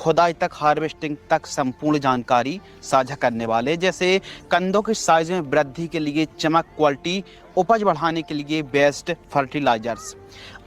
खुदाई तक हार्वेस्टिंग तक संपूर्ण जानकारी साझा करने वाले, जैसे कंदों के साइज में वृद्धि के लिए चमक, क्वालिटी, उपज बढ़ाने के लिए बेस्ट फर्टिलाइजर्स।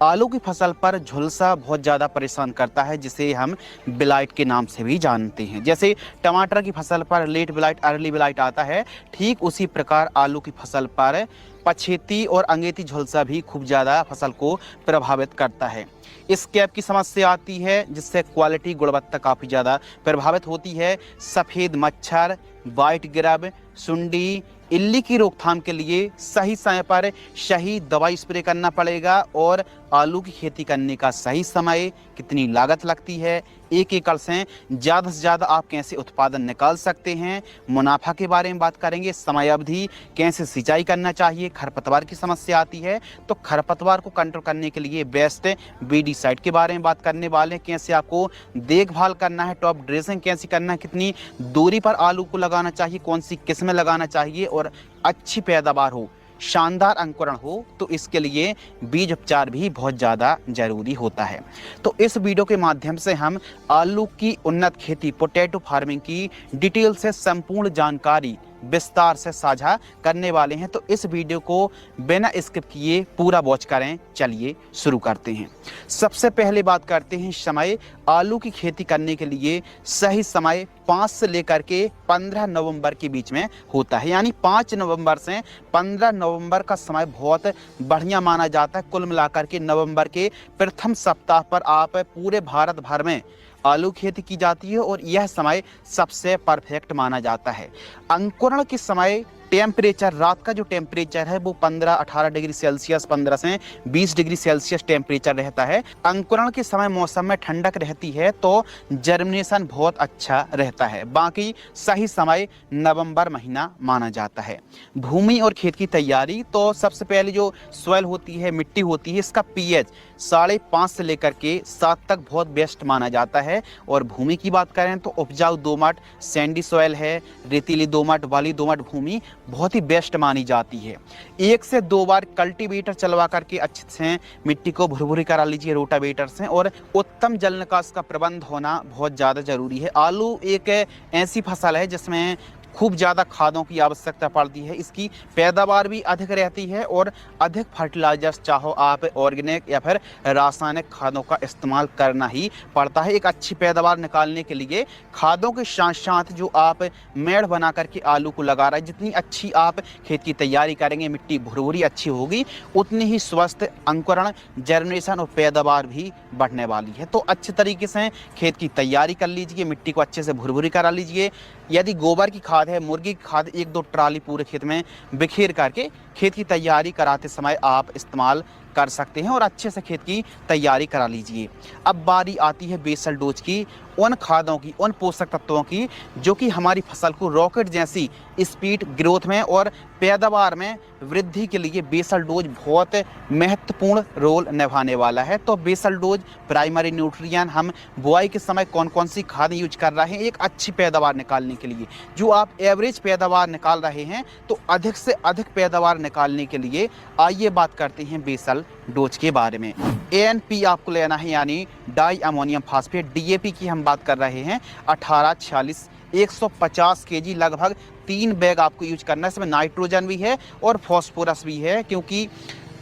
आलू की फसल पर झुलसा बहुत ज़्यादा परेशान करता है, जिसे हम ब्लाइट के नाम से भी जानते हैं। जैसे टमाटर की फसल पर लेट ब्लाइट, अर्ली ब्लाइट आता है, ठीक उसी प्रकार आलू की फसल पर पछेती और अंगेती झुलसा भी खूब ज़्यादा फसल को प्रभावित करता है। स्कैब की समस्या आती है, जिससे क्वालिटी, गुणवत्ता काफ़ी ज़्यादा प्रभावित होती है। सफ़ेद मच्छर, वाइट ग्रब, सुंडी, इल्ली की रोकथाम के लिए सही समय पर सही दवाई स्प्रे करना पड़ेगा। और आलू की खेती करने का सही समय, कितनी लागत लगती है, एक एकड़ से ज़्यादा आप कैसे उत्पादन निकाल सकते हैं, मुनाफा के बारे में बात करेंगे, समय अवधि, कैसे सिंचाई करना चाहिए। खरपतवार की समस्या आती है, तो खरपतवार को कंट्रोल करने के लिए बेस्ट वीडीसाइड के बारे में बात करने वाले हैं। कैसे आपको देखभाल करना है, टॉप ड्रेसिंग कैसे करना है, कितनी दूरी पर आलू को लगाना चाहिए, कौन सी किस्में लगाना चाहिए और अच्छी पैदावार हो, शानदार अंकुरण हो, तो इसके लिए बीज उपचार भी बहुत ज़्यादा जरूरी होता है। तो इस वीडियो के माध्यम से हम आलू की उन्नत खेती, पोटैटो फार्मिंग की डिटेल से संपूर्ण जानकारी विस्तार से साझा करने वाले हैं। तो इस वीडियो को बिना स्किप किए पूरा वॉच करें। चलिए शुरू करते हैं। सबसे पहले बात करते हैं समय। आलू की खेती करने के लिए सही समय 5 से लेकर के 15 नवंबर के बीच में होता है, यानी 5 नवंबर से 15 नवंबर का समय बहुत बढ़िया माना जाता है। कुल मिलाकर के नवंबर के प्रथम सप्ताह पर आप पूरे भारत भर में आलू खेती की जाती है और यह समय सबसे परफेक्ट माना जाता है। अंकुरण के समय टेम्परेचर, रात का जो टेम्परेचर है वो 15-18 डिग्री सेल्सियस, 15 से 20 डिग्री सेल्सियस टेम्परेचर रहता है। अंकुरण के समय मौसम में ठंडक रहती है, तो जर्मिनेशन बहुत अच्छा रहता है। बाकी सही समय नवंबर महीना माना जाता है। भूमि और खेत की तैयारी, तो सबसे पहले जो सॉइल होती है, मिट्टी होती है, इसका पीएच 5.5 से लेकर के 7 तक बहुत बेस्ट माना जाता है। और भूमि की बात करें तो उपजाऊ दोमट, सैंडी सॉइल है, रेतीली दोमट, वाली दोमट भूमि बहुत ही बेस्ट मानी जाती है। 1 से 2 बार कल्टीवेटर चलवा करके अच्छे से मिट्टी को भुरभुरी करा लीजिए रोटावेटर से। और उत्तम जल निकास का प्रबंध होना बहुत ज़्यादा जरूरी है। आलू एक ऐसी फसल है जिसमें खूब ज़्यादा खादों की आवश्यकता पड़ती है, इसकी पैदावार भी अधिक रहती है और अधिक फर्टिलाइजर्स, चाहो आप ऑर्गेनिक या फिर रासायनिक खादों का इस्तेमाल करना ही पड़ता है। एक अच्छी पैदावार निकालने के लिए खादों के साथ साथ जो आप मेड़ बना करके आलू को लगा रहे हैं, जितनी अच्छी आप खेत की तैयारी करेंगे, मिट्टी भुरभुरी अच्छी होगी, उतनी ही स्वस्थ अंकुरण, जर्मिनेशन और पैदावार भी बढ़ने वाली है। तो अच्छे तरीके से खेत की तैयारी कर लीजिए, मिट्टी को अच्छे से भुरभुरी करा लीजिए। यदि गोबर की खाद है, मुर्गी की खाद 1-2 ट्राली पूरे खेत में बिखेर करके खेत की तैयारी कराते समय आप इस्तेमाल कर सकते हैं और अच्छे से खेत की तैयारी करा लीजिए। अब बारी आती है बेसल डोज की, उन खादों की, उन पोषक तत्वों की जो कि हमारी फसल को रॉकेट जैसी स्पीड, ग्रोथ में और पैदावार में वृद्धि के लिए बेसल डोज बहुत महत्वपूर्ण रोल निभाने वाला है। तो बेसल डोज, प्राइमरी न्यूट्रिएंट, हम बुआई के समय कौन कौन सी खादें यूज कर रहे हैं एक अच्छी पैदावार निकालने के लिए। जो आप एवरेज पैदावार निकाल रहे हैं, तो अधिक से अधिक पैदावार निकालने के लिए आइए बात करते हैं बेसल डोज के बारे में। एएनपी आपको लेना है, यानी डाई अमोनियम फास्फेट, डीएपी की हम बात कर रहे हैं। 18-46 150 केजी लगभग 3 बैग आपको यूज करना है। इसमें नाइट्रोजन भी है और फॉस्फोरस भी है, क्योंकि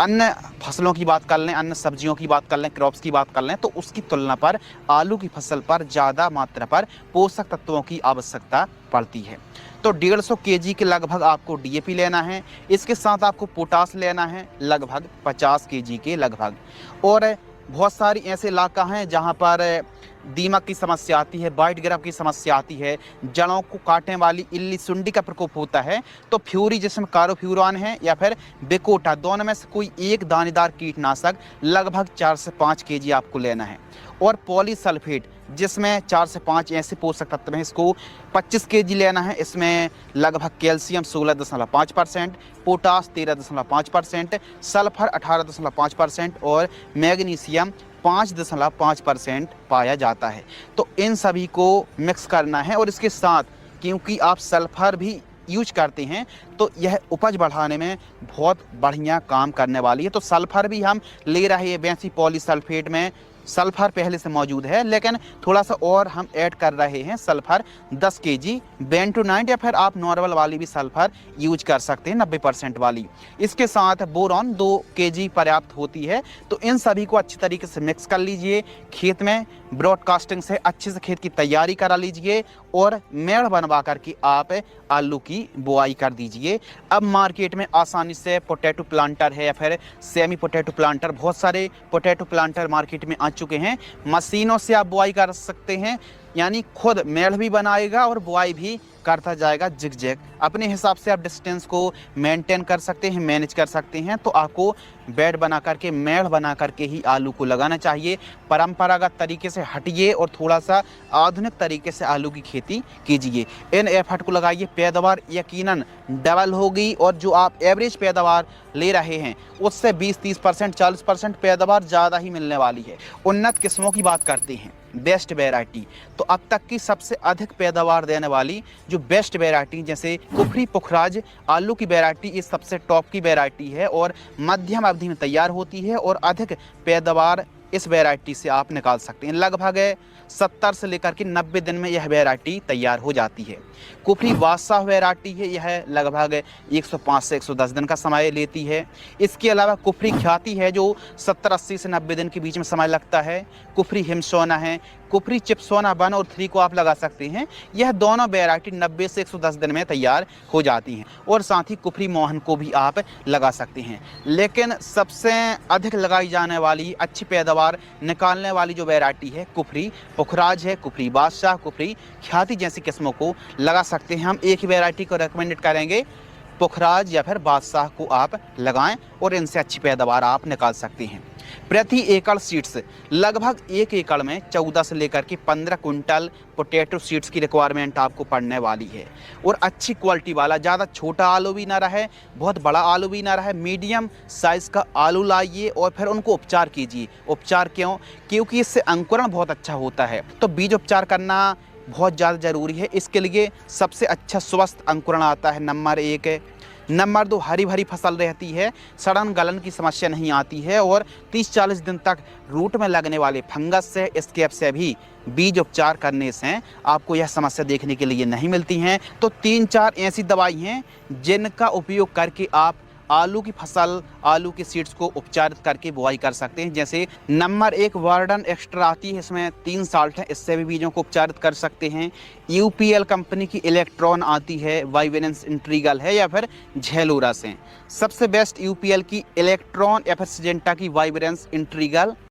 अन्य फसलों की बात कर लें, अन्य सब्जियों की बात कर लें, क्रॉप्स की बात कर लें, तो उसकी तुलना पर आलू की फसल पर ज़्यादा मात्रा पर पोषक तत्वों की आवश्यकता पड़ती है। तो 150 केजी के लगभग आपको डीएपी लेना है। इसके साथ आपको पोटास लेना है लगभग 50 केजी के लगभग। और बहुत सारी ऐसे इलाका हैं जहाँ पर दीमक की समस्या आती है, वाइट ग्रब की समस्या आती है, जड़ों को काटने वाली इल्ली, सुंडी का प्रकोप होता है। तो फ्यूरी, जिसमें कार्बोफ्यूरॉन है, या फिर बेकोटा, दोनों में से कोई एक दानेदार कीटनाशक लगभग 4 से 5 केजी आपको लेना है। और पॉलीसल्फेट, जिसमें 4 से 5 ऐसे पोषक तत्व हैं, इसको 25 केजी लेना है। इसमें लगभग कैल्शियम 16.5%, पोटास 13.5%, सल्फर 18.5% और मैग्नीशियम 5.5% पाया जाता है। तो इन सभी को मिक्स करना है। और इसके साथ, क्योंकि आप सल्फर भी यूज करते हैं, तो यह उपज बढ़ाने में बहुत बढ़िया काम करने वाली है। तो सल्फर भी हम ले रहे हैं, वैसी पॉलीसल्फेट में सल्फर पहले से मौजूद है, लेकिन थोड़ा सा और हम ऐड कर रहे हैं सल्फर 10 केजी बेंटोनाइट, या फिर आप नॉर्मल वाली भी सल्फर यूज कर सकते हैं 90% वाली। इसके साथ बोरॉन 2 केजी पर्याप्त होती है। तो इन सभी को अच्छी तरीके से मिक्स कर लीजिए। खेत में ब्रॉडकास्टिंग से अच्छे से खेत की तैयारी करा लीजिए और मेड़ बनवा करके आप आलू की बुआई कर दीजिए। अब मार्केट में आसानी से पोटैटो प्लांटर है या फिर सेमी पोटैटो प्लांटर, बहुत सारे पोटैटो प्लांटर मार्केट में आ चुके हैं। मशीनों से आप बुआई कर सकते हैं, यानी खुद मेड़ भी बनाएगा और बुआई भी करता जाएगा जिग-जैग। अपने हिसाब से आप डिस्टेंस को मेंटेन कर सकते हैं, मैनेज कर सकते हैं। तो आपको बेड बना करके, मेड़ बना करके ही आलू को लगाना चाहिए। परंपरागत तरीके से हटिए और थोड़ा सा आधुनिक तरीके से आलू की खेती कीजिए। इन एफर्ट को लगाइए, पैदावार यकीनन डबल होगी और जो आप एवरेज पैदावार ले रहे हैं उससे 20-30%, 40% पैदावार ज़्यादा ही मिलने वाली है। उन्नत किस्मों की बात करते हैं, बेस्ट वैरायटी, तो अब तक की सबसे अधिक पैदावार देने वाली जो बेस्ट वैरायटी, जैसे कुफरी पुखराज आलू की वैरायटी, ये सबसे टॉप की वैरायटी है और मध्यम अवधि में तैयार होती है और अधिक पैदावार इस वैरायटी से आप निकाल सकते हैं। लगभग 70 से लेकर के 90 दिन में यह वैरायटी तैयार हो जाती है। कुफरी बादशाह वैरायटी है, यह लगभग 105 से 110 दिन का समय लेती है। इसके अलावा कुफरी ख्याति है जो 70-80 से 90 दिन के बीच में समय लगता है। कुफरी हिमसोना है, कुफरी चिपसोना 1 और 3 को आप लगा सकते हैं। यह दोनों वैरायटी 90 से 110 दिन में तैयार हो जाती हैं और साथ ही कुफरी मोहन को भी आप लगा सकते हैं। लेकिन सबसे अधिक लगाई जाने वाली, अच्छी पैदावार निकालने वाली जो वैरायटी है कुफरी पुखराज है, कुफरी बादशाह, कुफरी ख्याति जैसी किस्मों को लगा सकते हैं। हम एक ही वैरायटी को रेकमेंडेड करेंगे, पुखराज या फिर बादशाह को आप लगाएं और इनसे अच्छी पैदावार आप निकाल सकते हैं। प्रति एकड़ सीड्स लगभग 1 एकड़ में 14 से लेकर के 15 कुंटल पोटैटो सीड्स की रिक्वायरमेंट आपको पड़ने वाली है। और अच्छी क्वालिटी वाला, ज़्यादा छोटा आलू भी ना रहे, बहुत बड़ा आलू भी ना रहे, मीडियम साइज़ का आलू लाइए और फिर उनको उपचार कीजिए। उपचार क्यों? क्योंकि इससे अंकुरण बहुत अच्छा होता है, तो बीज उपचार करना बहुत ज़्यादा ज़रूरी है। इसके लिए सबसे अच्छा स्वस्थ अंकुरण आता है नंबर 1। नंबर 2, हरी भरी फसल रहती है, सड़न गलन की समस्या नहीं आती है और 30-40 दिन तक रूट में लगने वाले फंगस से, स्कैब से भी बीज उपचार करने से आपको यह समस्या देखने के लिए नहीं मिलती हैं। तो 3-4 ऐसी दवाई हैं जिनका उपयोग करके आप आलू की फसल, आलू के सीड्स को उपचारित करके बुआई कर सकते हैं। जैसे नंबर 1 वार्डन एक्स्ट्रा आती है, इसमें 3 साल्ट है, इससे भी बीजों को उपचारित कर सकते हैं। यूपीएल कंपनी की इलेक्ट्रॉन आती है, वाइवेलेंस इंट्रीगल है या फिर झेलोरा से। सबसे बेस्ट यूपीएल की इलेक्ट्रॉन या फिर सिजेंटा की वाइवेलेंस इंट्रीगल